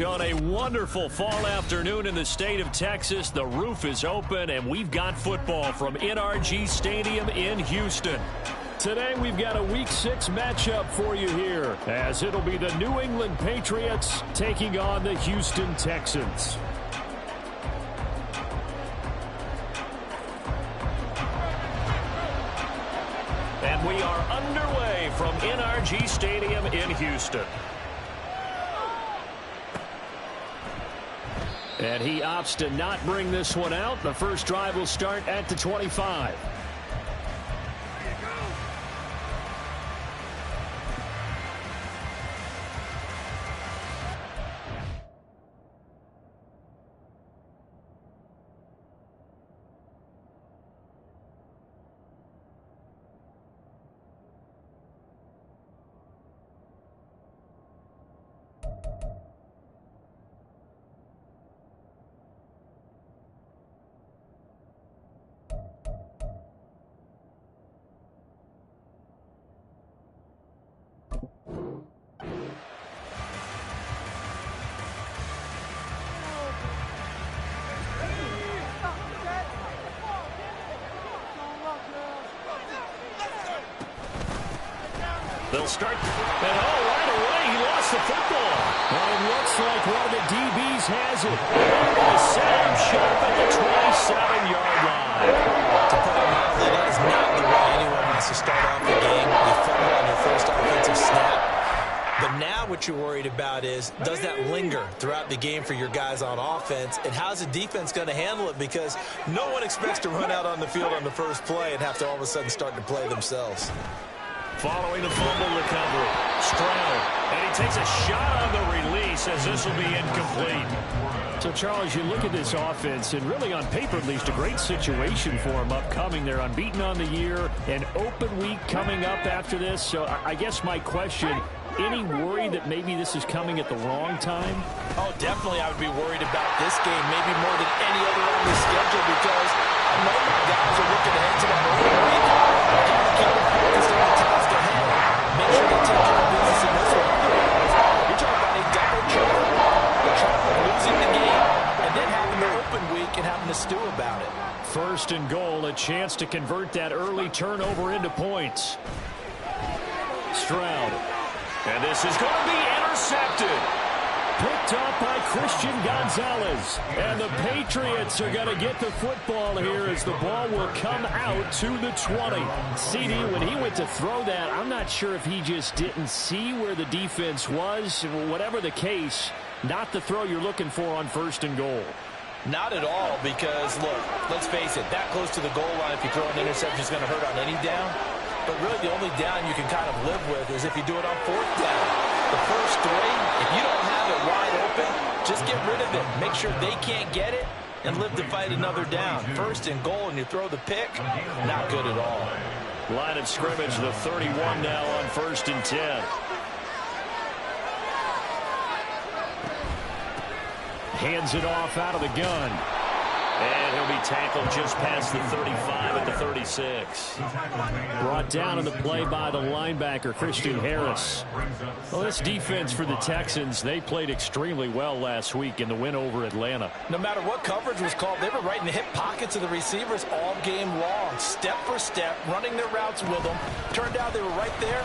On a wonderful fall afternoon in the state of Texas, the roof is open, and we've got football from NRG Stadium in Houston. Today, we've got a Week 6 matchup for you here, as it'll be the New England Patriots taking on the Houston Texans. And we are underway from NRG Stadium in Houston. And he opts to not bring this one out. The first drive will start at the 25. They'll start, and right away he lost the football. And it looks like one of the DBs has it. They set him sharp at the 27-yard line. To put it mildly, that is not the way anyone wants to start off the game. You fumble on your first offensive snap. But now what you're worried about is, does that linger throughout the game for your guys on offense? And how's the defense going to handle it? Because no one expects to run out on the field on the first play and have to all of a sudden start to play themselves. Following the fumble recovery, Stroud, and he takes a shot on the release as this will be incomplete. So, Charles, you look at this offense, and really on paper at least a great situation for them upcoming. They're unbeaten on the year, an open week coming up after this. So I guess my question, any worry that maybe this is coming at the wrong time? Oh, definitely I would be worried about this game, maybe more than any other on the schedule, because I know my guys are looking ahead to the whole week. I got to keep them focused on the task ahead. Make sure they take care of business in this one. You're talking about a double trouble. The trouble of losing the game and then having the open week and having to stew about it. First and goal, a chance to convert that early turnover into points. Stroud. And this is going to be intercepted. Picked up by Christian Gonzalez. And the Patriots are going to get the football here as the ball will come out to the 20. CD, when he went to throw that, I'm not sure if he just didn't see where the defense was. Whatever the case, not the throw you're looking for on first and goal. Not at all, because, look, let's face it, that close to the goal line, if you throw an interception, is going to hurt on any down. But really the only down you can kind of live with is if you do it on fourth down. The first three, if you don't have it wide open, just get rid of it. Make sure they can't get it and live to fight another down. First and goal and you throw the pick, not good at all. Line of scrimmage, the 31 now on first and 10. Hands it off out of the gun. And he'll be tackled just past the 35 at the 36. Brought down in the play by the linebacker, Christian Harris. Well, this defense for the Texans, they played extremely well last week in the win over Atlanta. No matter what coverage was called, they were right in the hip pockets of the receivers all game long. Step for step, running their routes with them. Turned out they were right there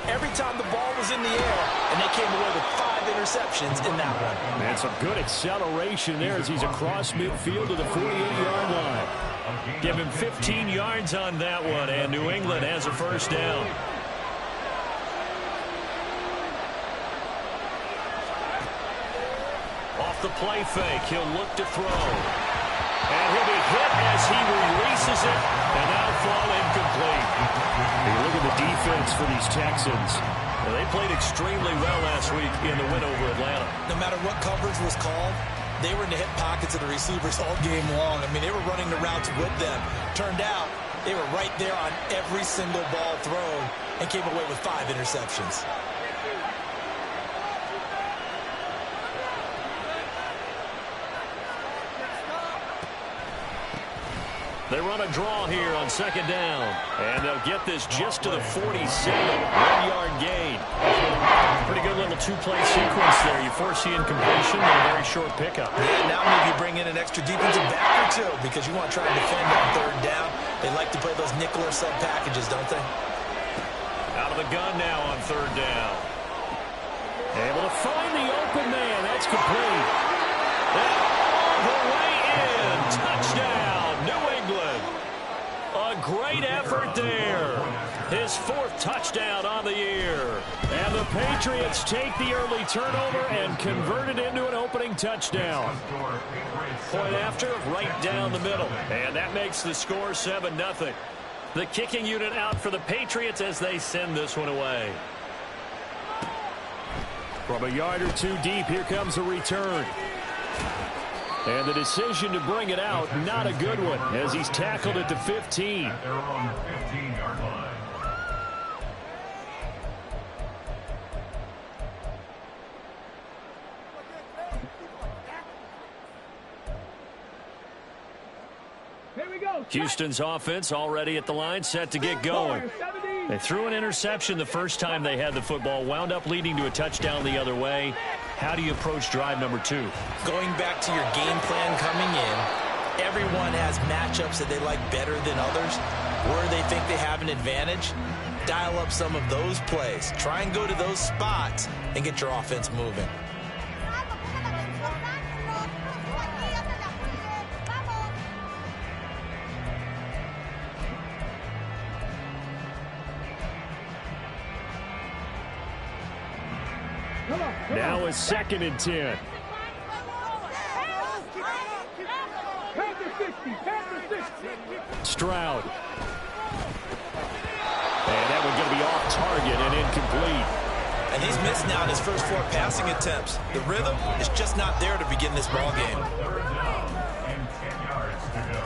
every time the ball was in the air, and they came away with 5 interceptions in that one. And some good acceleration there as he's across midfield to the 48-yard line. Give him 15 yards on that one, and New England has a first down. Off the play fake, he'll look to throw. And he'll be hit as he releases it, and that'll fall incomplete. You look at the defense for these Texans. Well, they played extremely well last week in the win over Atlanta. No matter what coverage was called, they were in the hip pockets of the receivers all game long. I mean, they were running the routes with them. Turned out they were right there on every single ball thrown and came away with 5 interceptions. They run a draw here on second down. And they'll get this just to the 47. 1-yard gain. Pretty good little two-play sequence there. You force the incompletion and a very short pickup. Yeah, now maybe bring in an extra defensive back or two because you want to try and defend on third down. They like to play those nickel or sub packages, don't they? Out of the gun now on third down. Able to find the open man. That's complete. That all the way in. Touchdown, New England. A great effort there. His 4th touchdown on the year. And the Patriots take the early turnover and convert it into an opening touchdown. Point after, right down the middle. And that makes the score 7-0. The kicking unit out for the Patriots as they send this one away. From a yard or two deep, here comes a return. And the decision to bring it out, not a good one, as he's tackled at the 15. They're on the 15-yard line. Houston's offense already at the line, set to get going. They threw an interception the first time they had the football, wound up leading to a touchdown the other way. How do you approach drive number 2? Going back to your game plan coming in, everyone has matchups that they like better than others. Where they think they have an advantage, dial up some of those plays. Try and go to those spots and get your offense moving. Now a 2nd and 10. Stroud. And that one going to be off target and incomplete. And he's missed now in his first 4 passing attempts. The rhythm is just not there to begin this ball game. Third down and 10 yards to go.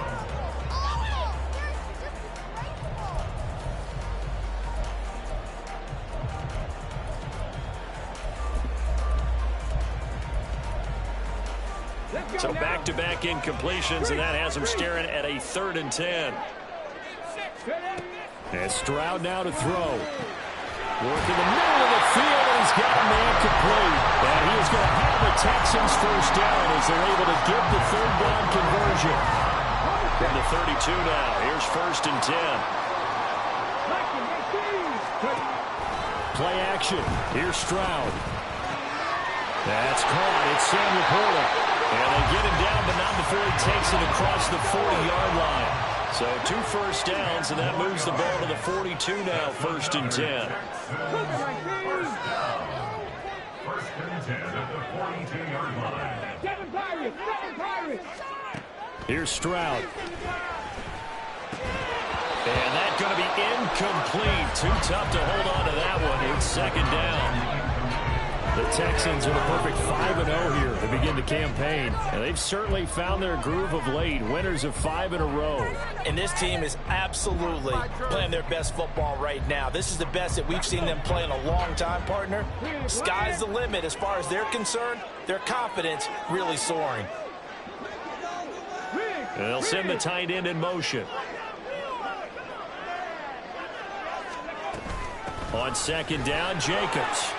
So back-to-back incompletions, and that has him staring at a 3rd and 10. And Stroud now to throw. Working the middle of the field, and he's got a man complete. And he is going to have the Texans first down as they're able to get the 3rd down conversion. From the 32 now, here's 1st and 10. Play action. Here's Stroud. That's caught. It's Samuel Porter. And they get him down, but not before he takes it across the 40-yard line. So 2 first downs, and that moves the ball to the 42 now, 1st and 10. First down. 1st and 10 at the 42-yard line. Here's Stroud. And that's going to be incomplete. Too tough to hold on to that one. It's 2nd down. The Texans are the perfect 5-0 here to begin the campaign. And they've certainly found their groove of late. Winners of 5 in a row. And this team is absolutely playing their best football right now. This is the best that we've seen them play in a long time, partner. Sky's the limit as far as they're concerned. Their confidence really soaring. And they'll send the tight end in motion. On 2nd down, Jacobs.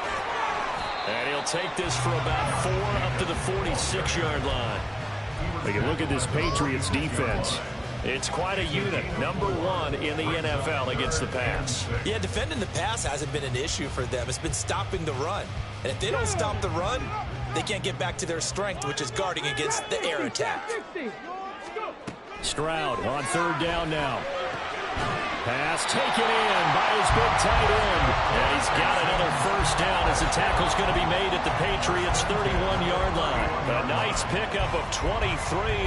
And he'll take this for about 4 up to the 46-yard line. We can look at this Patriots defense. It's quite a unit. Number 1 in the NFL against the pass. Yeah, defending the pass hasn't been an issue for them. It's been stopping the run. And if they don't stop the run, they can't get back to their strength, which is guarding against the air attack. Stroud on 3rd down now. Pass taken in by his big tight end. And he's got another first down as the tackle's going to be made at the Patriots' 31-yard line. A nice pickup of 23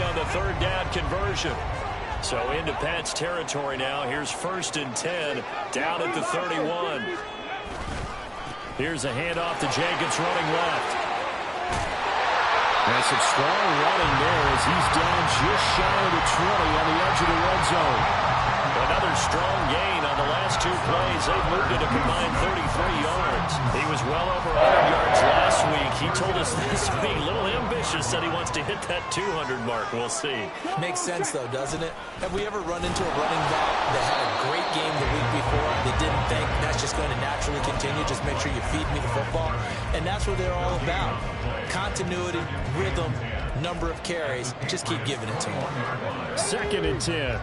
on the 3rd down conversion. So into Pat's territory now. Here's 1st and 10 down at the 31. Here's a handoff to Jacobs running left. And some strong running there as he's down just shy of the 20 on the edge of the red zone. Another strong gain on the last 2 plays as they've moved it a combined 33 yards. He was well over 100 yards last week. He told us this week, a little ambitious, said he wants to hit that 200 mark. We'll see. Makes sense, though, doesn't it? Have we ever run into a running back that had a great game the week before that didn't think that's just going to naturally continue? Just make sure you feed me the football. And that's what they're all about. Continuity, rhythm, number of carries. Just keep giving it to them. 2nd and 10.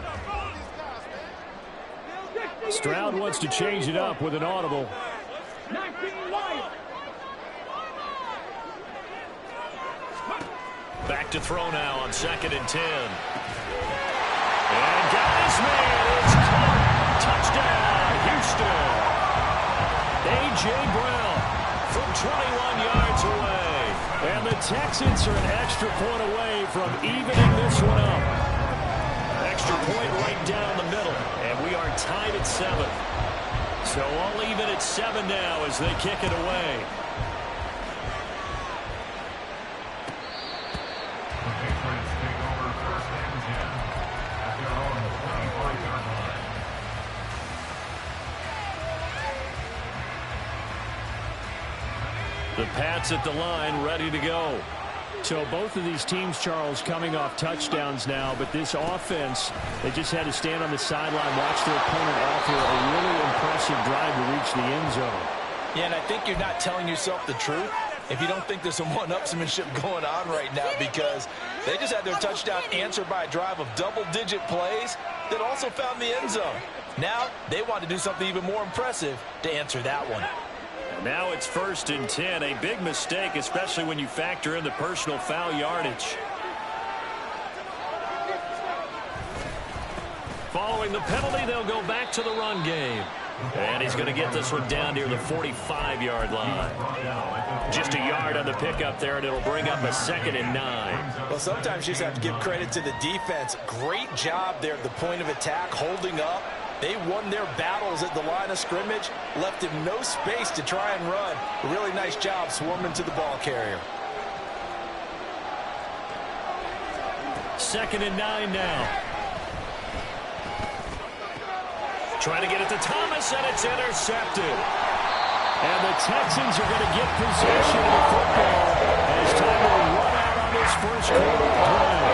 Stroud wants to change it up with an audible. Back to throw now on 2nd and 10. And got his man. It's caught. Touchdown, Houston. A.J. Brown from 21 yards away. And the Texans are an extra point away from evening this one up. Extra point right down the middle. And we are tied at 7. So all even at 7 now as they kick it away. The Patriots take over 1st and 10 at their own 25-yard line. The Pats at the line, ready to go. So both of these teams, Charles, coming off touchdowns now, but this offense, they just had to stand on the sideline, watch their opponent offer a really impressive drive to reach the end zone. Yeah, and I think you're not telling yourself the truth if you don't think there's some one-upsmanship going on right now, because they just had their touchdown answered by a drive of double-digit plays that also found the end zone. Now they want to do something even more impressive to answer that one. Now it's 1st and 10. A big mistake, especially when you factor in the personal foul yardage. Following the penalty, they'll go back to the run game. And he's going to get this one down near the 45-yard line. Just a yard on the pickup there, and it'll bring up a 2nd and 9. Well, sometimes you just have to give credit to the defense. Great job there at the point of attack, holding up. They won their battles at the line of scrimmage, left him no space to try and run. A really nice job swarming to the ball carrier. 2nd and 9 now. Trying to get it to Thomas, and it's intercepted. And the Texans are going to get possession of the football as time will run out on this first quarter of play.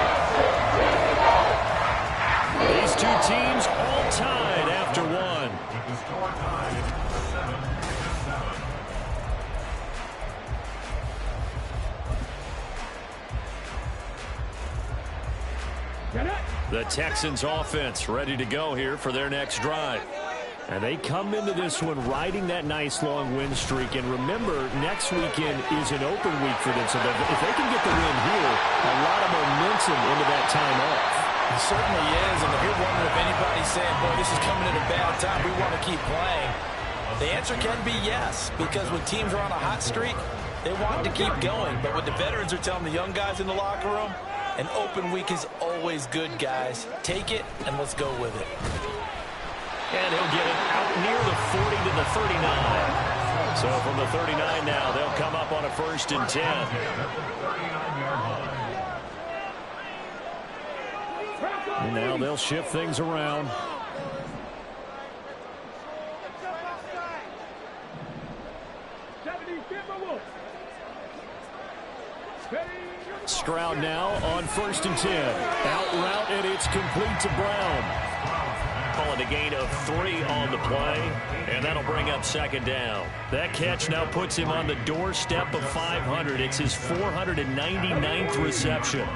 These two teams all tied after one. With the score tied 7-7. The Texans offense ready to go here for their next drive. And they come into this one riding that nice long win streak. And remember, next weekend is an open week for them. So that if they can get the win here, a lot of momentum into that time off. It certainly is. And if you're wondering if anybody's saying, boy, this is coming at a bad time, we want to keep playing, the answer can be yes. Because when teams are on a hot streak, they want to keep going. But what the veterans are telling the young guys in the locker room, an open week is always good, guys. Take it, and let's go with it. And he'll get it out near the 40 to the 39. So from the 39 now, they'll come up on a 1st and 10. And now they'll shift things around. Stroud now on 1st and 10. Out route, and it's complete to Brown. Calling a gain of 3 on the play, and that'll bring up 2nd down. That catch now puts him on the doorstep of 500. It's his 499th reception.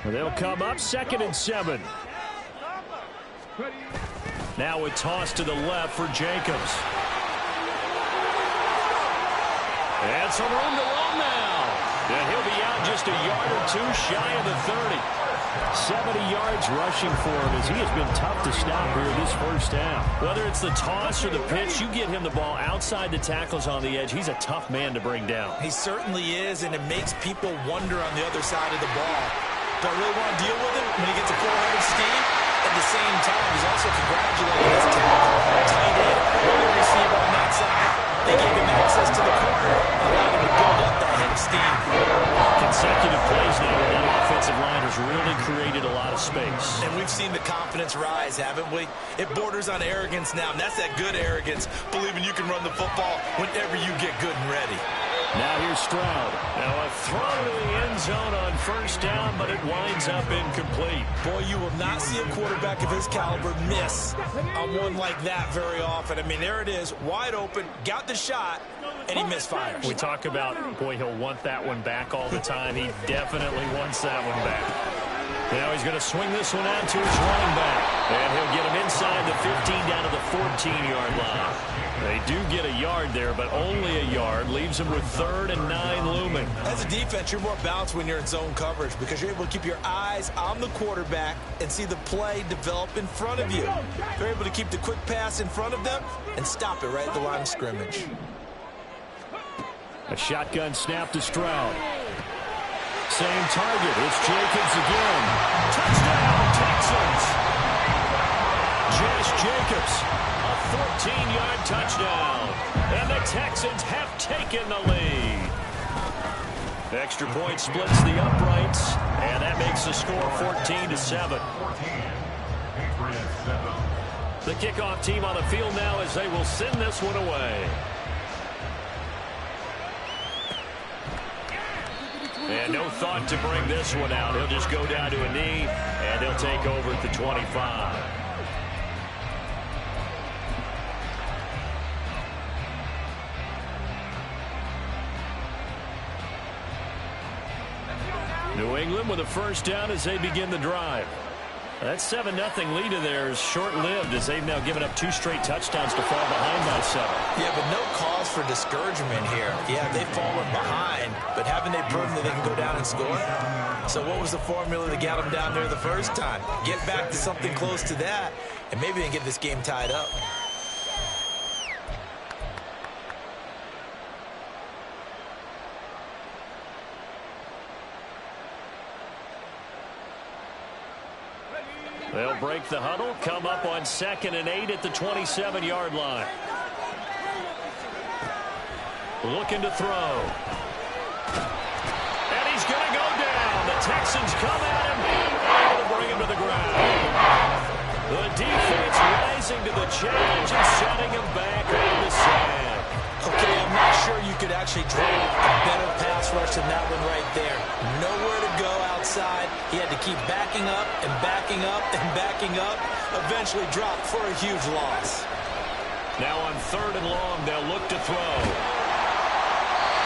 They'll come up 2nd and 7. Now a toss to the left for Jacobs. And some room to run now. And he'll be out just a yard or 2 shy of the 30. 70 yards rushing for him as he has been tough to stop here this first half. Whether it's the toss or the pitch, you get him the ball outside the tackles on the edge. He's a tough man to bring down. He certainly is, and it makes people wonder on the other side of the ball. Do I really want to deal with him when he gets a 400 steam? At the same time, he's also congratulating his tackle. Tight end, early receiver on that side. They gave him access to the corner, allowed him to build up that head of steam. Consecutive plays now, and that offensive line has really created a lot of space. And we've seen the the confidence rise, haven't we? It borders on arrogance now, and that's that good arrogance, believing you can run the football whenever you get good and ready. Now here's Stroud. Now a throw to the end zone on first down, but it winds up incomplete. Boy, you will not see a quarterback of his caliber miss on one like that very often. I mean, there it is, wide open, got the shot, and he misfires. We talk about, boy, he'll want that one back all the time. He definitely wants that one back. Now he's going to swing this one out to his running back. And he'll get him inside the 15 down to the 14-yard line. They do get a yard there, but only a yard. Leaves him with 3rd and 9 looming. As a defense, you're more balanced when you're in zone coverage because you're able to keep your eyes on the quarterback and see the play develop in front of you. You're able to keep the quick pass in front of them and stop it right at the line of scrimmage. A shotgun snap to Stroud. Same target. It's Jacobs again. Touchdown, Texans. Josh Jacobs, a 14-yard touchdown. And the Texans have taken the lead. The extra point splits the uprights, and that makes the score 14-7. The kickoff team on the field now as they will send this one away. And no thought to bring this one out. He'll just go down to a knee, and he'll take over at the 25. New England with a first down as they begin the drive. That 7-0 lead of theirs short-lived as they've now given up 2 straight touchdowns to fall behind by 7. Yeah, but no cause for discouragement here. Yeah, they've fallen behind, but haven't they proven that they can go down and score? So what was the formula that got them down there the first time? Get back to something close to that, and maybe they can get this game tied up. They'll break the huddle, come up on 2nd and 8 at the 27-yard line. Looking to throw. And he's going to go down. The Texans come at him and able to bring him to the ground. The defense rising to the challenge and setting him back on the sand. Okay, I'm not sure you could actually draw a better pass rush than that one right there. Nowhere to go outside. He had to keep backing up and backing up and backing up. Eventually dropped for a huge loss. Now on 3rd and long, they'll look to throw.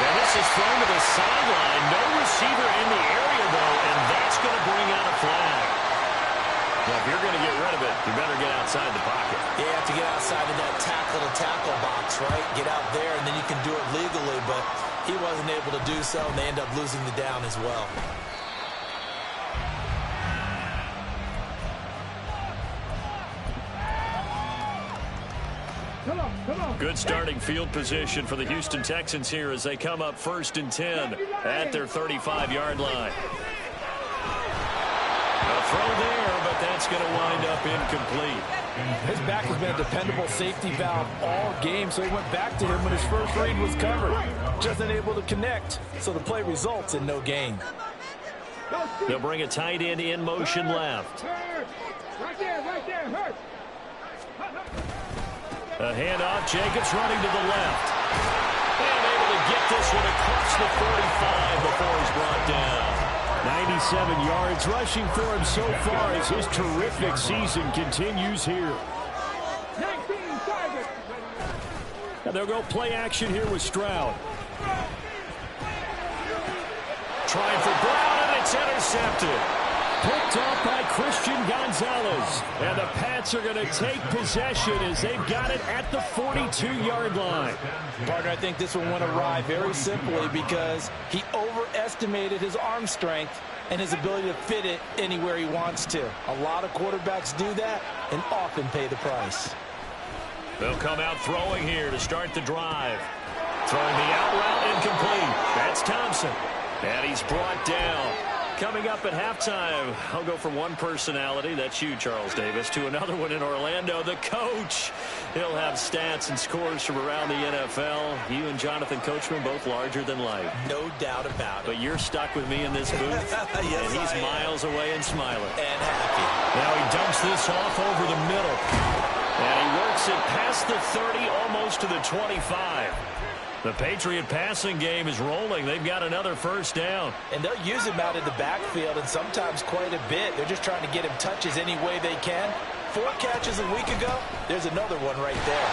And this is thrown to the sideline. No receiver in the area, though, and that's going to bring out a flag. Well, if you're going to get rid of it, you better get outside the pocket. Yeah, you have to get outside of that tackle-to-tackle box, right? Get out there, and then you can do it legally, but he wasn't able to do so, and they end up losing the down as well. Good starting field position for the Houston Texans here as they come up 1st and 10 at their 35-yard line. A throw there, but that's going to wind up incomplete. His back has been a dependable safety valve all game, so he went back to him when his first read was covered. Just unable to connect, so the play results in no gain. They'll bring a tight end in motion left. Right there, hurt. A handoff, Jacobs running to the left. And able to get this one across the 45 before he's brought down. 97 yards rushing for him so far as his terrific season continues here. 19 targets. Now they'll go play action here with Stroud. Trying for Brown, and it's intercepted. Picked off by Christian Gonzalez. And the Pats are going to take possession as they've got it at the 42-yard line. Partner, I think this one went awry very simply because he overestimated his arm strength and his ability to fit it anywhere he wants to. A lot of quarterbacks do that and often pay the price. They'll come out throwing here to start the drive. Throwing the out route incomplete. That's Thompson. And he's brought down. Coming up at halftime, I'll go from one personality, that's you, Charles Davis, to another one in Orlando, the coach. He'll have stats and scores from around the NFL. You and Jonathan Coachman both larger than life. No doubt about it. But you're stuck with me in this booth, yes, and he's miles away and smiling. And happy. Now he dumps this off over the middle. And he works it past the 30, almost to the 25. The Patriot passing game is rolling. They've got another first down. And they'll use him out in the backfield, and sometimes quite a bit. They're just trying to get him touches any way they can. 4 catches a week ago. There's another one right there.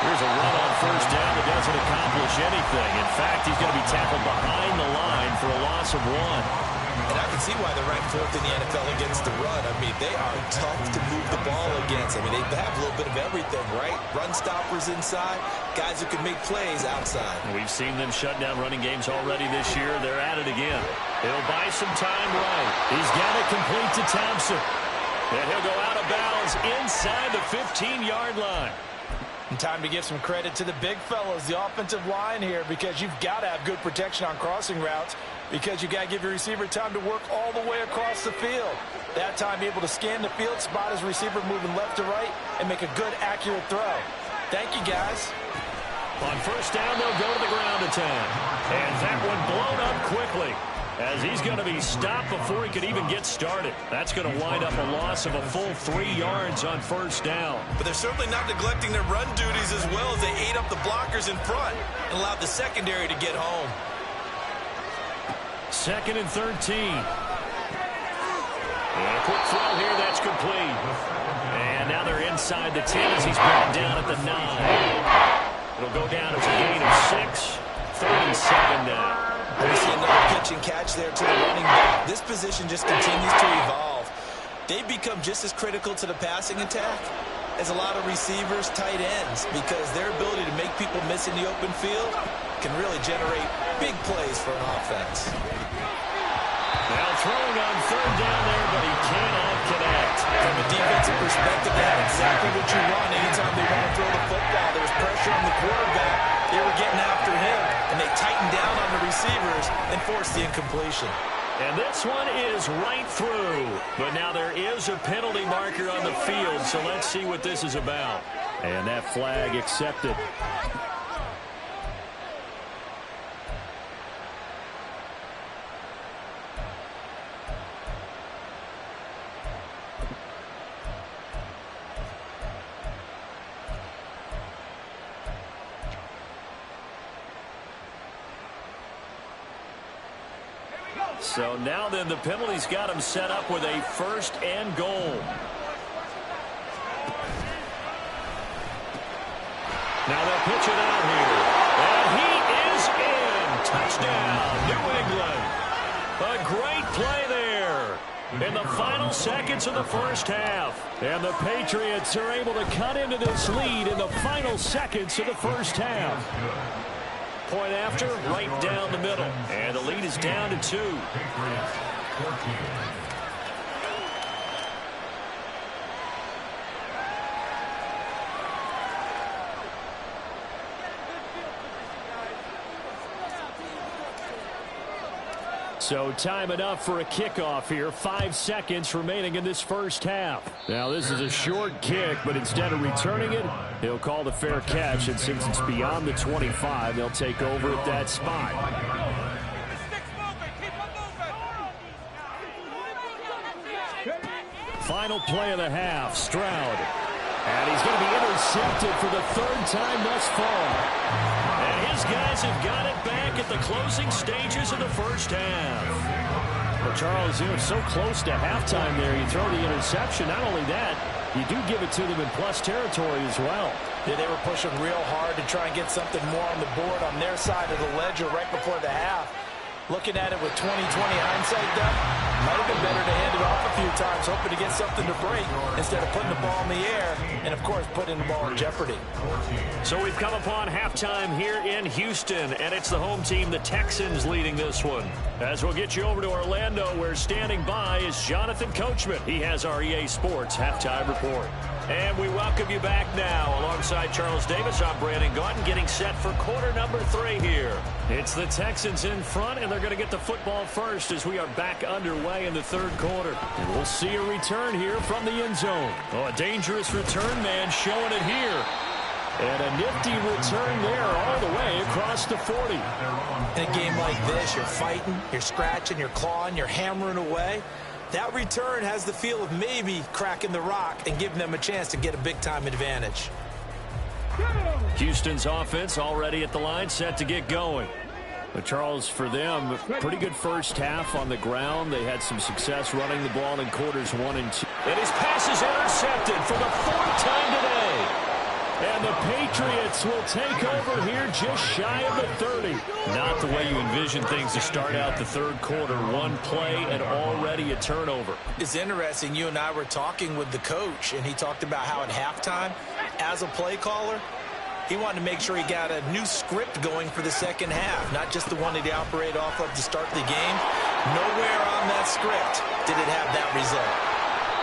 Here's a run on first down that doesn't accomplish anything. In fact, he's going to be tackled behind the line for a loss of 1. And I can see why they're ranked 4th in the NFL against the run. I mean, they are tough to move the ball against. I mean, they have a little bit of everything, right? Run stoppers inside, guys who can make plays outside. We've seen them shut down running games already this year. They're at it again. He'll buy some time right. He's got it complete to Thompson. And he'll go out of bounds inside the 15-yard line. And time to give some credit to the big fellas, the offensive line here, because you've got to have good protection on crossing routes, because you got to give your receiver time to work all the way across the field. That time, be able to scan the field, spot his receiver moving left to right, and make a good, accurate throw. Thank you, guys. On first down, they'll go to the ground attack. And that one blown up quickly, as he's going to be stopped before he could even get started. That's going to wind up a loss of a full 3 yards on first down. But they're certainly not neglecting their run duties as well, as they ate up the blockers in front and allowed the secondary to get home. 2nd and 13. And a quick throw here, that's complete. And now they're inside the 10 as he's brought down at the 9. It'll go down as a gain of 6. 32nd down. We see another pitch and catch there to the running back. This position just continues to evolve. They've become just as critical to the passing attack as a lot of receivers, tight ends, because their ability to make people miss in the open field can really generate big plays for an offense. Now throwing on third down there, but he cannot connect. From a defensive perspective, they have exactly what you want anytime they want to throw the football. There was pressure on the quarterback. They were getting after him, and they tightened down on the receivers and forced the incompletion. And this one is right through. But now there is a penalty marker on the field, so let's see what this is about. And that flag accepted. So now then the penalty's got him set up with a 1st and goal. Now they'll pitch it out here. And he is in. Touchdown, New England. A great play there in the final seconds of the first half. And the Patriots are able to cut into this lead in the final seconds of the first half. Point after, right down the middle. And the lead is down to 2. So time enough for a kickoff here. 5 seconds remaining in this first half. Now this is a short kick, but instead of returning it, he'll call the fair catch. And since it's beyond the 25, they'll take over at that spot. Final play of the half, Stroud. And he's going to be intercepted for the 3rd time thus far. And his guys have got it back at the closing stages of the first half. Well, Charles, you know, so close to halftime there, you throw the interception. Not only that, you do give it to them in plus territory as well. Yeah, they were pushing real hard to try and get something more on the board on their side of the ledger right before the half. Looking at it with 20/20 hindsight, though, might have been better to hand it off a few times, hoping to get something to break instead of putting the ball in the air and, of course, putting the ball in jeopardy. So we've come upon halftime here in Houston, and it's the home team, the Texans, leading this one. As we'll get you over to Orlando, where standing by is Jonathan Coachman. He has our EA Sports halftime report. And we welcome you back now. Alongside Charles Davis, I'm Brandon Gaudin, getting set for quarter number 3 here. It's the Texans in front, and they're going to get the football first as we are back underway in the third quarter. And we'll see a return here from the end zone. Oh, a dangerous return man showing it here. And a nifty return there all the way across the 40. In a game like this, you're fighting, you're scratching, you're clawing, you're hammering away. That return has the feel of maybe cracking the rock and giving them a chance to get a big-time advantage. Houston's offense already at the line, set to get going. But Charles, for them, pretty good first half on the ground. They had some success running the ball in quarters 1 and 2. And his pass is intercepted for the 4th time today. And the Patriots will take over here just shy of the 30. Not the way you envision things to start out the third quarter. One play and already a turnover. It's interesting. You and I were talking with the coach, and he talked about how at halftime, as a play caller, he wanted to make sure he got a new script going for the second half, not just the one that he operated off of to start the game. Nowhere on that script did it have that result.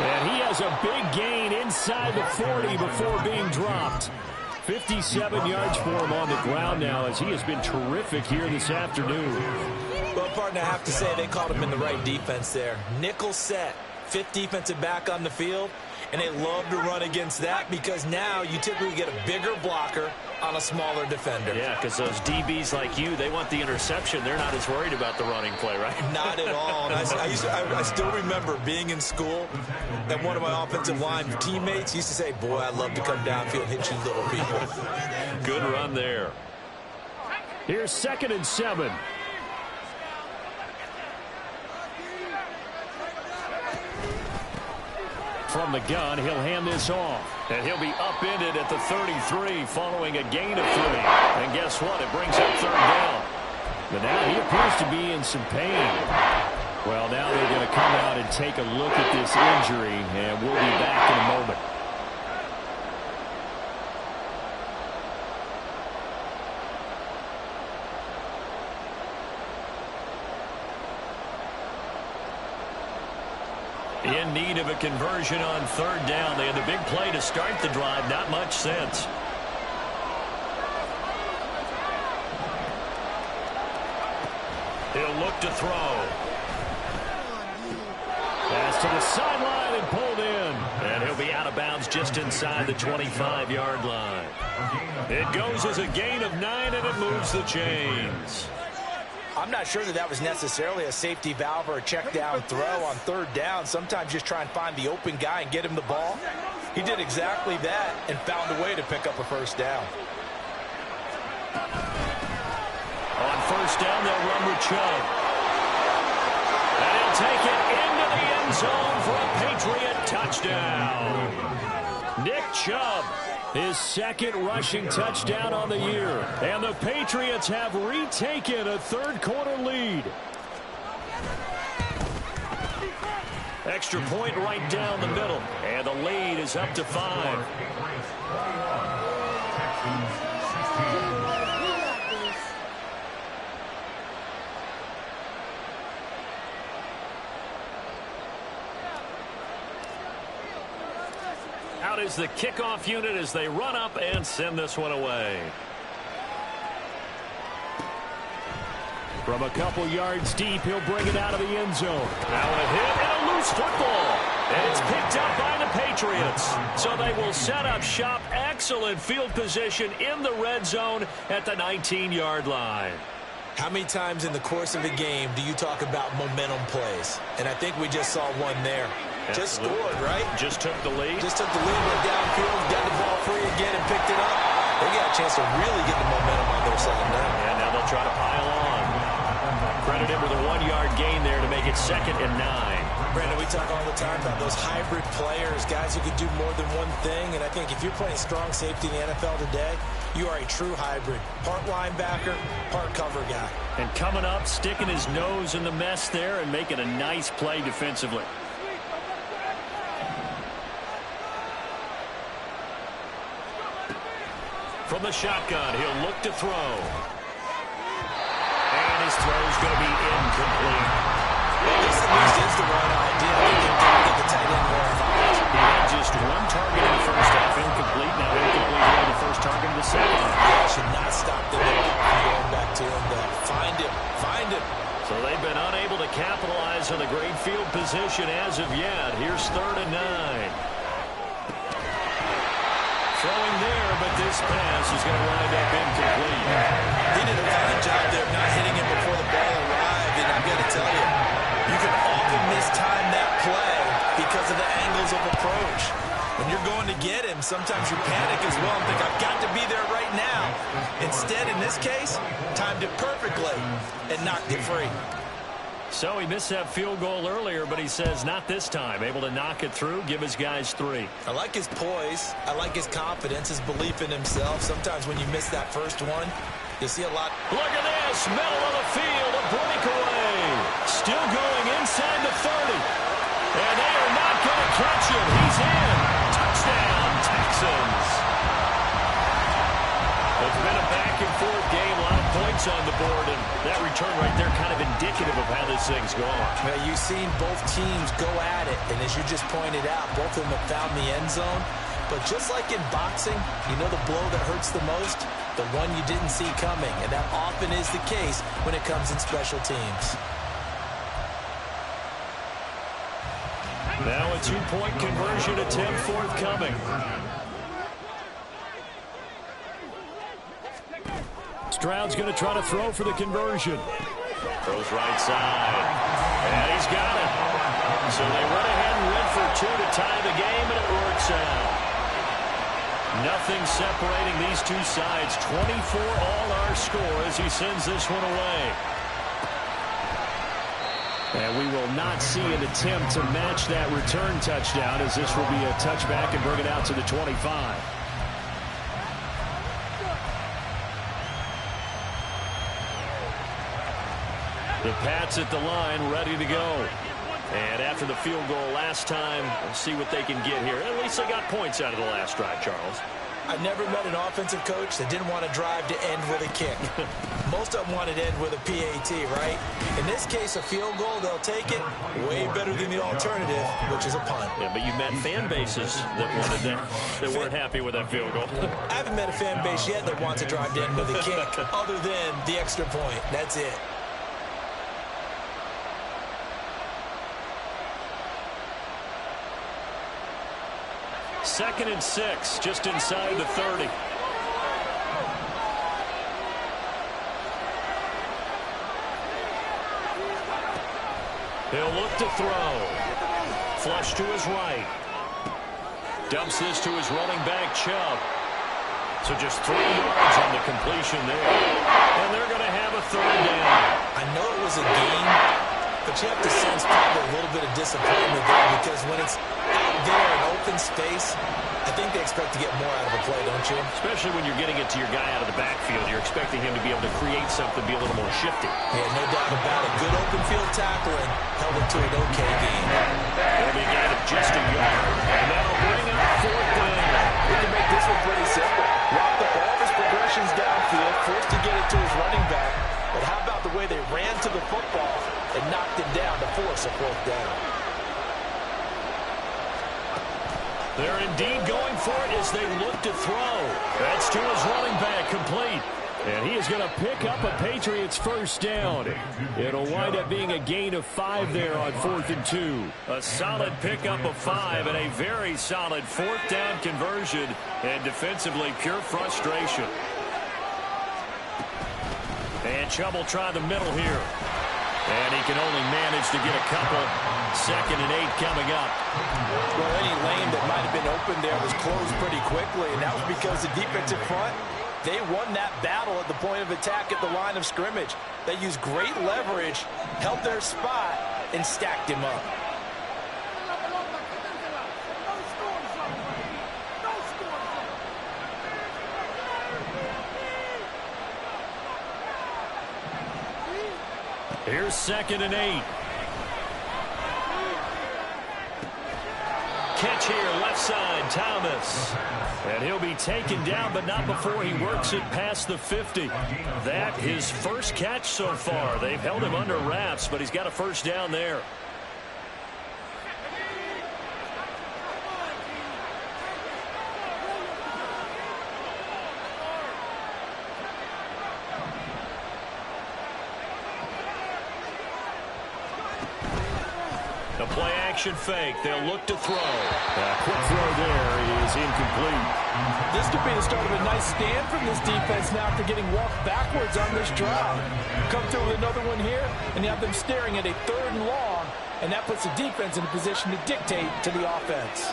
And he has a big gain inside the 40 before being dropped. 57 yards for him on the ground now as he has been terrific here this afternoon. Well, partner, I have to say they caught him in the right defense there. Nickel set, 5th defensive back on the field, and they love to run against that because now you typically get a bigger blocker on a smaller defender. Yeah, because those DBs like you, they want the interception. They're not as worried about the running play, right? Not at all. And I still remember being in school and one of my offensive line teammates used to say, boy, I'd love to come downfield and hit you little people. Good run there. Here's 2nd and 7. From the gun, he'll hand this off. And he'll be upended at the 33 following a gain of 3. And guess what? It brings up 3rd down. But now he appears to be in some pain. Well, now they're going to come out and take a look at this injury, and we'll be back in a moment. In need of a conversion on 3rd down. They had the big play to start the drive. Not much sense. He'll look to throw. Pass to the sideline and pulled in. And he'll be out of bounds just inside the 25-yard line. It goes as a gain of 9, and it moves the chains. I'm not sure that was necessarily a safety valve or a check down throw on 3rd down. Sometimes just try and find the open guy and get him the ball. He did exactly that and found a way to pick up a 1st down. On 1st down, they'll run with Chubb. And he'll take it into the end zone for a Patriot touchdown. Nick Chubb, his 2nd rushing touchdown on the year. And the Patriots have retaken a third quarter lead. Extra point right down the middle. And the lead is up to 5. Out is the kickoff unit as they run up and send this one away. From a couple yards deep, he'll bring it out of the end zone. Now a hit and a loose football. And it's picked up by the Patriots. So they will set up shop. Excellent field position in the red zone at the 19-yard line. How many times in the course of a game do you talk about momentum plays? And I think we just saw one there. Just scored, right? Just took the lead. Just took the lead, went downfield, got the ball free again and picked it up. They got a chance to really get the momentum on their side now. And now they'll try to pile on. Credit him with a 1-yard gain there to make it 2nd and 9. Brandon, we talk all the time about those hybrid players, guys who can do more than one thing. And I think if you're playing strong safety in the NFL today, you are a true hybrid. Part linebacker, part cover guy. And coming up, sticking his nose in the mess there and making a nice play defensively. From the shotgun, he'll look to throw. And his throw's going to be incomplete. Well, this at least is the right idea. They can target the tight end more involved. He had just one target in the first second. Yeah, should not stop them from going back to him. Find him. Find him. So they've been unable to capitalize on the great field position as of yet. Here's 3rd and 9. Throwing there, but this pass is going to wind up incomplete. He did a fine job there of not hitting him before the ball arrived. And I'm going to tell you, you can often mistime that play because of the angles of approach. When you're going to get him, sometimes you panic as well and think, I've got to be there right now. Instead, in this case, timed it perfectly and knocked it free. So he missed that field goal earlier, but he says not this time. Able to knock it through, give his guys 3. I like his poise. I like his confidence, his belief in himself. Sometimes when you miss that first one, you see a lot. Look at this, middle of the field, a breakaway. Still going inside the 30. And they are not going to catch him. He's in. Touchdown, Texans. It's been a back-and-forth game, a lot of points on the board, and that return right there kind of indicative of how this thing's gone. Well, you've seen both teams go at it, and as you just pointed out, both of them have found the end zone. But just like in boxing, you know the blow that hurts the most? The one you didn't see coming, and that often is the case when it comes in special teams. Now a 2-point conversion attempt forthcoming. Stroud's going to try to throw for the conversion. Throws right side. And he's got it. So they run ahead and went for 2 to tie the game, and it works out. Nothing separating these two sides. 24 all our score as he sends this one away. And we will not see an attempt to match that return touchdown, as this will be a touchback and bring it out to the 25. The Pats at the line, ready to go. And after the field goal last time, we'll see what they can get here. At least they got points out of the last drive, Charles. I've never met an offensive coach that didn't want to drive to end with a kick. Most of them wanted to end with a PAT, right? In this case, a field goal, they'll take it. Way better than the alternative, which is a punt. Yeah, but you met fan bases that wanted that weren't happy with that field goal. I haven't met a fan base yet that wants to drive to end with a kick, other than the extra point. That's it. Second and 6, just inside the 30. He'll look to throw. Flush to his right. Dumps this to his running back, Chubb. So just 3 yards on the completion there. And they're going to have a 3rd down. I know it was a gain, but you have to sense probably a little bit of disappointment there, because when it's out there in open space, I think they expect to get more out of a play, don't you? Especially when you're getting it to your guy out of the backfield. You're expecting him to be able to create something, be a little more shifty. Yeah, no doubt about it. Good open field tackling held it to an okay game. It'll be a gain of just a yard. And that'll bring up 4th down. We can make this one pretty simple. Locked up all of his progressions downfield, forced to get it to his running back. But how about the way they ran to the football and knocked him down to force a 4th down? They're indeed going for it as they look to throw. That's to his running back, complete. And he is going to pick up a Patriots 1st down. It'll wind up being a gain of 5 there on 4th and 2. A solid pickup of 5 and a very solid 4th down conversion. And defensively, pure frustration. And Chubb will try the middle here. And he can only manage to get a couple. 2nd and 8 coming up. Well, any lane that might have been open there was closed pretty quickly, and that was because the defensive front, they won that battle at the point of attack at the line of scrimmage. They used great leverage, held their spot, and stacked him up. Here's 2nd and 8. Catch here, left side, Thomas. And he'll be taken down, but not before he works it past the 50. That his first catch so far. They've held him under wraps, but he's got a 1st down there. Play action fake. They'll look to throw. Quick throw there is incomplete. This could be the start of a nice stand from this defense now after getting walked backwards on this drive. Come through with another one here, and you have them staring at a 3rd and long, and that puts the defense in a position to dictate to the offense.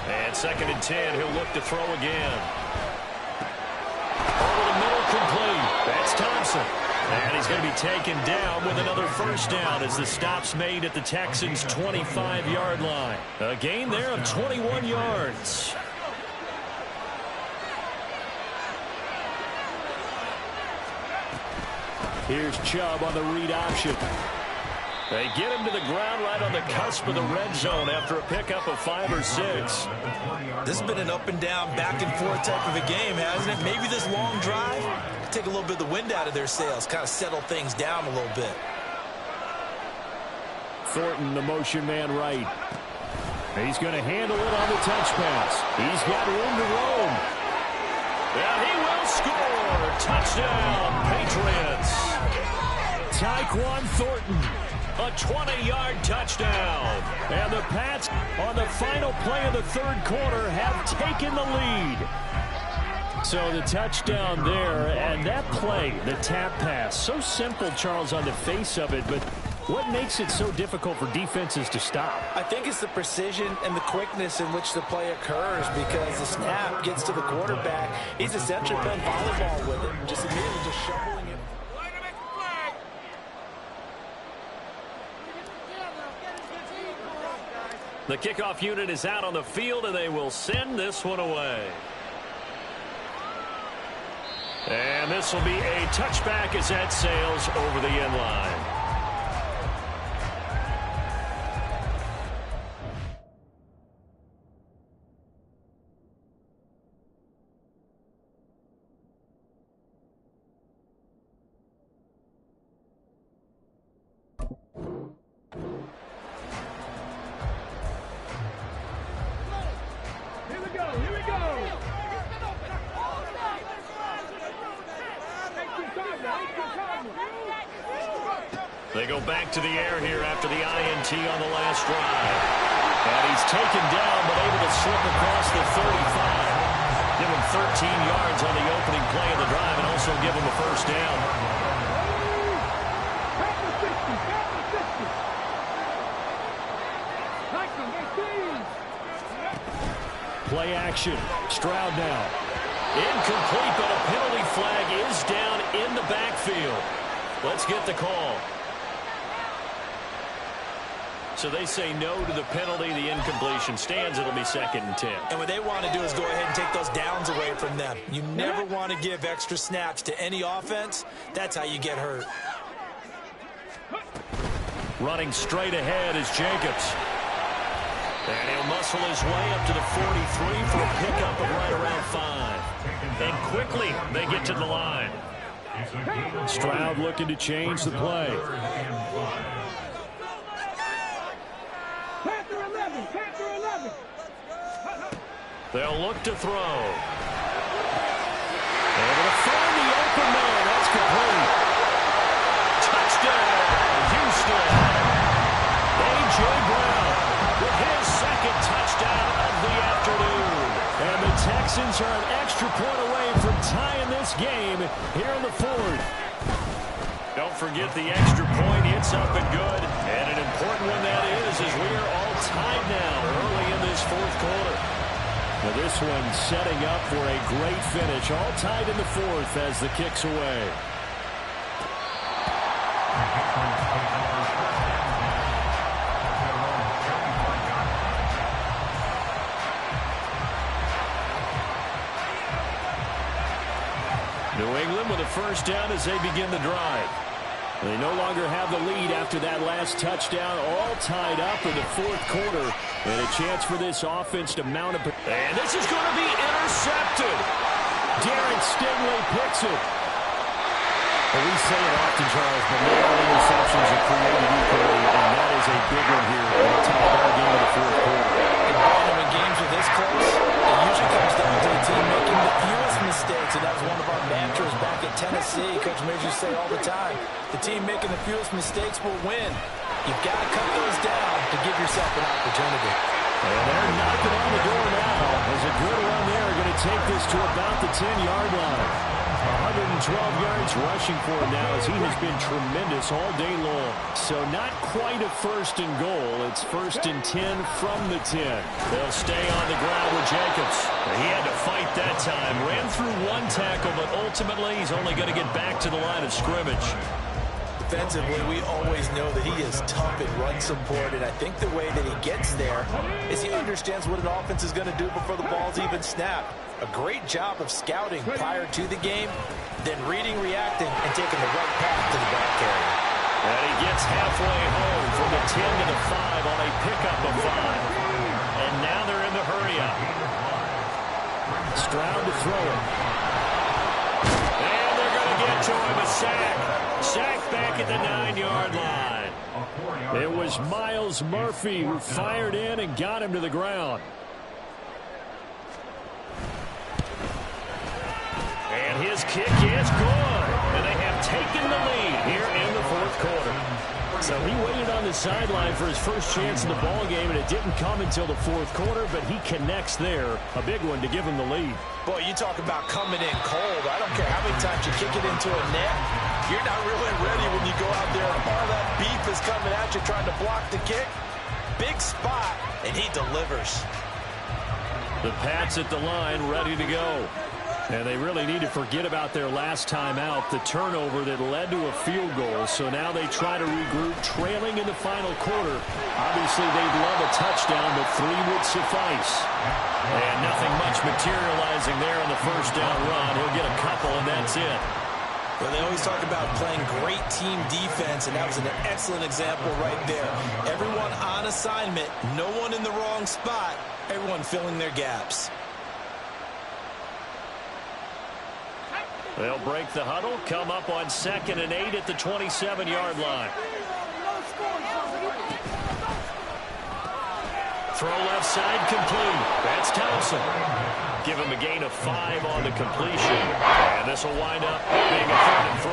And 2nd and 10, he'll look to throw again. Over the middle, complete. That's Thompson. And he's going to be taken down with another 1st down as the stop's made at the Texans' 25-yard line. A gain there of 21 yards. Here's Chubb on the read option. They get him to the ground right on the cusp of the red zone after a pickup of 5 or 6. This has been an up and down, back and forth type of a game, hasn't it? Maybe this long drive take a little bit of the wind out of their sails, kind of settle things down a little bit. Thornton, the motion man right. He's going to handle it on the touch pass. He's got room to roam. And he will score. Touchdown, Patriots. Tyquan Thornton, a 20-yard touchdown. And the Pats, on the final play of the 3rd quarter, have taken the lead. So the touchdown there, and that play, the tap pass, so simple, Charles, on the face of it, but what makes it so difficult for defenses to stop? I think it's the precision and the quickness in which the play occurs, because the snap gets to the quarterback. He's essentially playing volleyball with it, just immediately just shoveling it. The kickoff unit is out on the field, and they will send this one away. And this will be a touchback as that sails over the end line. They go back to the air here after the INT on the last drive. And he's taken down but able to slip across the 35. Give him 13 yards on the opening play of the drive and also give him a 1st down. Play action. Stroud now. Incomplete, but a penalty flag is down in the backfield. Let's get the call. So they say no to the penalty. The incompletion stands. It'll be 2nd and 10. And what they want to do is go ahead and take those downs away from them. You never want to give extra snaps to any offense. That's how you get hurt. Running straight ahead is Jacobs. And he'll muscle his way up to the 43 for a pickup of right around 5. And quickly they get to the line. Stroud looking to change the play. They'll look to throw. Able to find the open man. That's complete. Touchdown, Houston. A.J. Brown with his 2nd touchdown of the afternoon. And the Texans are an extra point away from tying this game here in the 4th. Don't forget the extra point. It's up and good. And an important one that is, as we are all tied now early in this 4th quarter. Now this one setting up for a great finish. All tied in the 4th as the kick's away. New England with a 1st down as they begin the drive. They no longer have the lead after that last touchdown. All tied up in the 4th quarter. And a chance for this offense to mount up. And this is going to be intercepted. Derek Stingley picks it. Well, we say it often, Charles, but not all interceptions are created equally, and that is a big one here in the top ball game of the 4th quarter. And when games are this close, it usually comes down to the team making the fewest mistakes, and that was one of our mantras back at Tennessee. Coach Midge used to say all the time, the team making the fewest mistakes will win. You've got to cut those down to give yourself an opportunity. And they're knocking on the door now as a good run there going to take this to about the 10-yard line. 112 yards rushing for him now as he has been tremendous all day long. So not quite a first and goal. It's first and 10 from the 10. They'll stay on the ground with Jacobs. He had to fight that time. Ran through one tackle, but ultimately he's only going to get back to the line of scrimmage. Defensively, we always know that he is tough in run support, and I think the way that he gets there is he understands what an offense is going to do before the ball's even snapped. A great job of scouting prior to the game, then reading, reacting, and taking the right path to the ball carrier. And he gets halfway home from the 10 to the 5 on a pickup of 5. And now they're in the hurry-up. Stroud to throw it. And they're going to get to him, a sack. Sack back at the 9-yard line. It was Myles Murphy who fired in and got him to the ground. And his kick is good. And they have taken the lead here in the fourth quarter. So he waited on the sideline for his first chance in the ball game, and it didn't come until the fourth quarter, but he connects there. A big one to give him the lead. Boy, you talk about coming in cold. I don't care how many times you kick it into a net. You're not really ready when you go out there and all that beef is coming at you trying to block the kick. Big spot, and he delivers. The Pats at the line ready to go. And they really need to forget about their last time out, the turnover that led to a field goal. So now they try to regroup, trailing in the final quarter. Obviously, they'd love a touchdown, but 3 would suffice. And nothing much materializing there on the first down run. He'll get a couple, and that's it. Well, they always talk about playing great team defense, and that was an excellent example right there. Everyone on assignment, no one in the wrong spot, everyone filling their gaps. They'll break the huddle, come up on 2nd and 8 at the 27-yard line. Throw left side complete. That's Thompson. Give him a gain of 5 on the completion. And this will wind up being a 3rd and 3.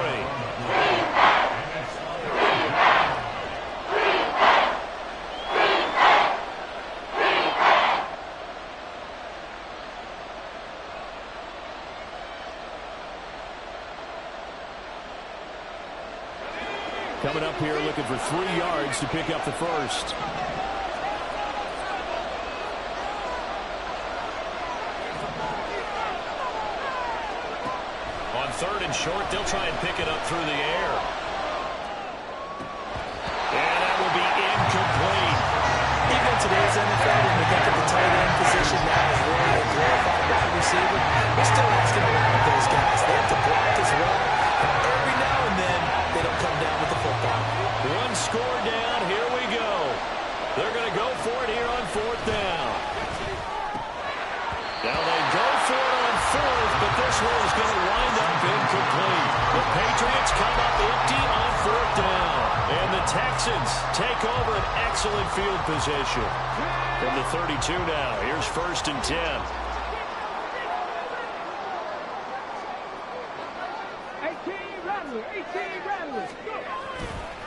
Coming up here looking for 3 yards to pick up the first. On 3rd and short, they'll try and pick it up through the air. And that will be incomplete. Even in today's NFL, when we think of the tight end position now as really a glorified wide receiver, we're still asking a lot of those guys. They have to block as well. Every now and then, they don't come down with the football. 1 score down. Here we go. They're going to go for it here on 4th down. Now they go for it on 4th, but this one is going to wind up incomplete. The Patriots come up empty on 4th down. And the Texans take over an excellent field position. From the 32 now, here's 1st and 10.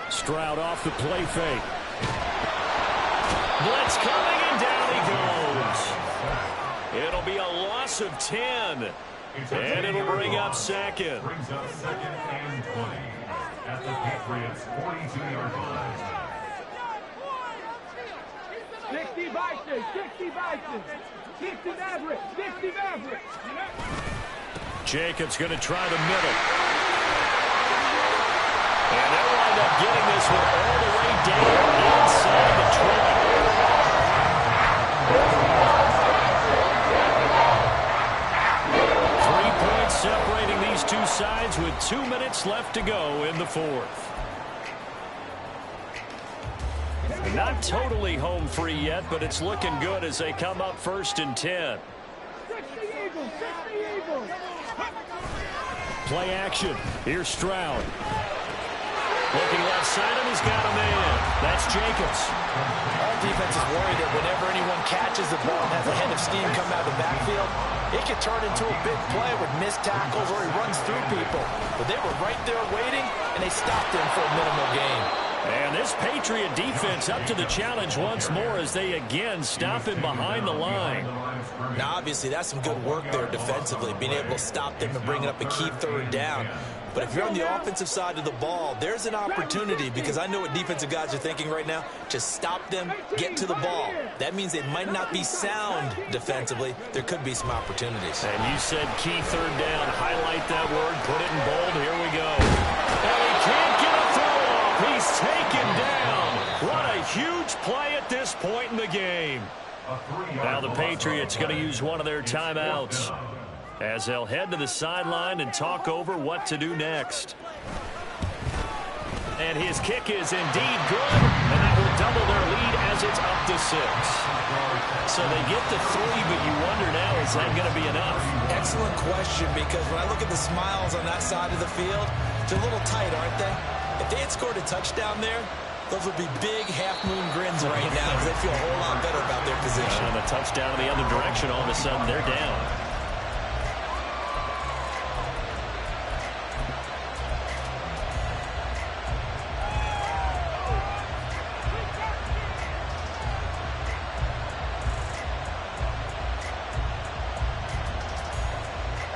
Stroud off the play fake. Blitz coming, and down he goes. It'll be a loss of 10. And it'll bring up 2nd. Brings up 2nd and 20 at the Patriots' 42-yard line. 60 Vikings, 60 Vikings, 60 Maverick, 60 Maverick. Jacobs going to try the middle. And they'll wind up getting this one all the way down inside the 20. 3 points separating these two sides with 2 minutes left to go in the 4th. Not totally home free yet, but it's looking good as they come up 1st and 10. 60 Eagles, 60 Eagles. Play action. Here's Stroud. Looking left side, and he's got a man. That's Jacobs. Our defense is worried that whenever anyone catches the ball and has a head of steam come out of the backfield, it could turn into a big play with missed tackles or he runs through people. But they were right there waiting, and they stopped him for a minimal gain. And this Patriot defense up to the challenge once more as they again stop him behind the line. Now, obviously, that's some good work there defensively, being able to stop them and bring up a key third down. But if you're on the offensive side of the ball, there's an opportunity, because I know what defensive guys are thinking right now. Just stop them, get to the ball. That means they might not be sound defensively. There could be some opportunities. And you said key third down. Highlight that word. Put it in bold. Here we go. And he can't get a throw off. He's taken down. What a huge play at this point in the game. Now the Patriots going to use one of their timeouts as they'll head to the sideline and talk over what to do next. And his kick is indeed good, and that will double their lead as it's up to 6. So they get to 3, but you wonder now, is that going to be enough? Excellent question, because when I look at the smiles on that side of the field, they're a little tight, aren't they? If they had scored a touchdown there, those would be big half-moon grins right now, because they feel a whole lot better about their position. And a touchdown in the other direction, all of a sudden they're down.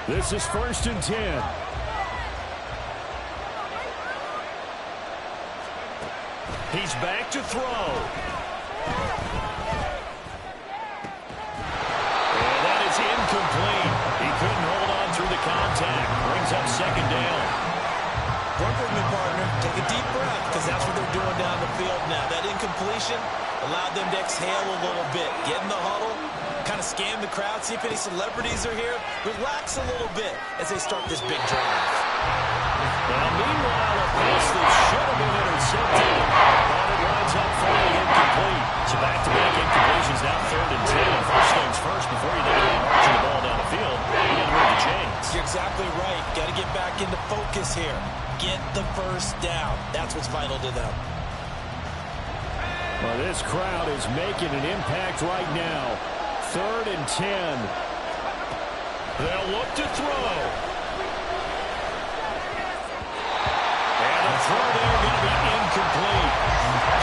This is 1st and 10. He's back to throw. And that is incomplete. He couldn't hold on through the contact. Brings up 2nd down. Work with me, partner. Take a deep breath, because that's what they're doing down the field now. That incompletion allowed them to exhale a little bit. Get in the huddle. Kind of scan the crowd, see if any celebrities are here. Relax a little bit as they start this big drive. Well, meanwhile, a pass that should have been intercepted. But it winds up falling incomplete. So back-to-back incompletions, now 3rd and 10. And first things first, before you think about marching the ball down the field, you got to move the chains. You're exactly right. Got to get back into focus here. Get the first down. That's what's vital to them. Well, this crowd is making an impact right now. 3rd and 10. They'll look to throw. And the throw there going to be incomplete.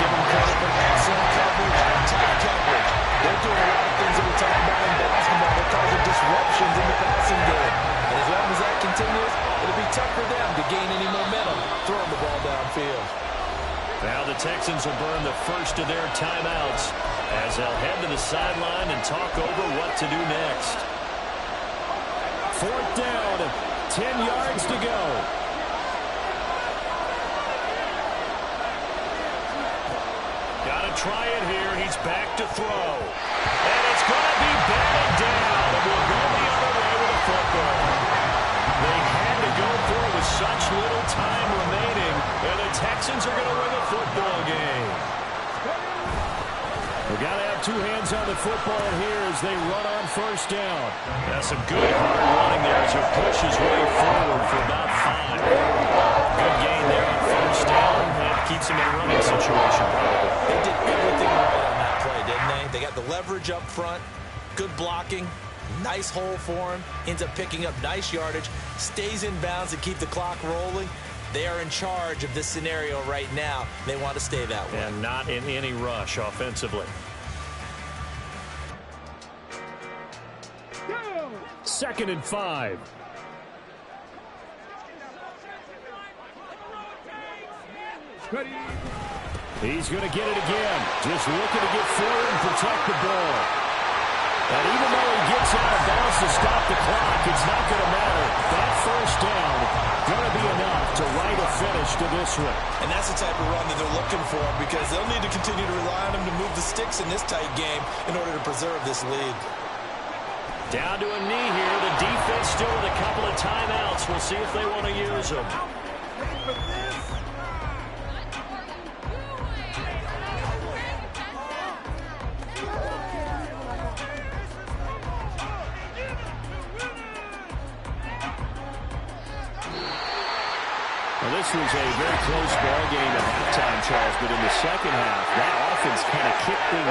Give them credit for excellent coverage, tough coverage. They're doing a lot of things that we talk about in basketball that cause disruptions in the passing game. And as long as that continues, it'll be tough for them to gain any momentum throwing the ball downfield. Now the Texans will burn the first of their timeouts as they'll head to the sideline and talk over what to do next. 4th down, 10 yards to go. Got to try it here. He's back to throw. And it's going to be batted down. And we'll go the other way with a football. They had to go for it with such little time remaining. And the Texans are going to win the football game. We've got to have 2 hands on the football here as they run on 1st down. That's some good hard running there as he pushes way forward for about 5. Good gain there on 1st down. And keeps him in a running situation probably. They did everything right on that play, didn't they? They got the leverage up front, good blocking, nice hole for him, ends up picking up nice yardage, stays in bounds to keep the clock rolling. They are in charge of this scenario right now. They want to stay that way. And not in any rush offensively. 2nd and 5. He's going to get it again. Just looking to get forward and protect the ball. And even though he gets out of bounds to stop the clock, it's not going to matter. That 1st down going to be enough to write a finish to this one. And that's the type of run that they're looking for, because they'll need to continue to rely on him to move the sticks in this tight game in order to preserve this lead. Down to a knee here. The defense still with a couple of timeouts. We'll see if they want to use them. Well, this was a very close ball game at halftime, Charles, but in the second half, that offense kind of kicked things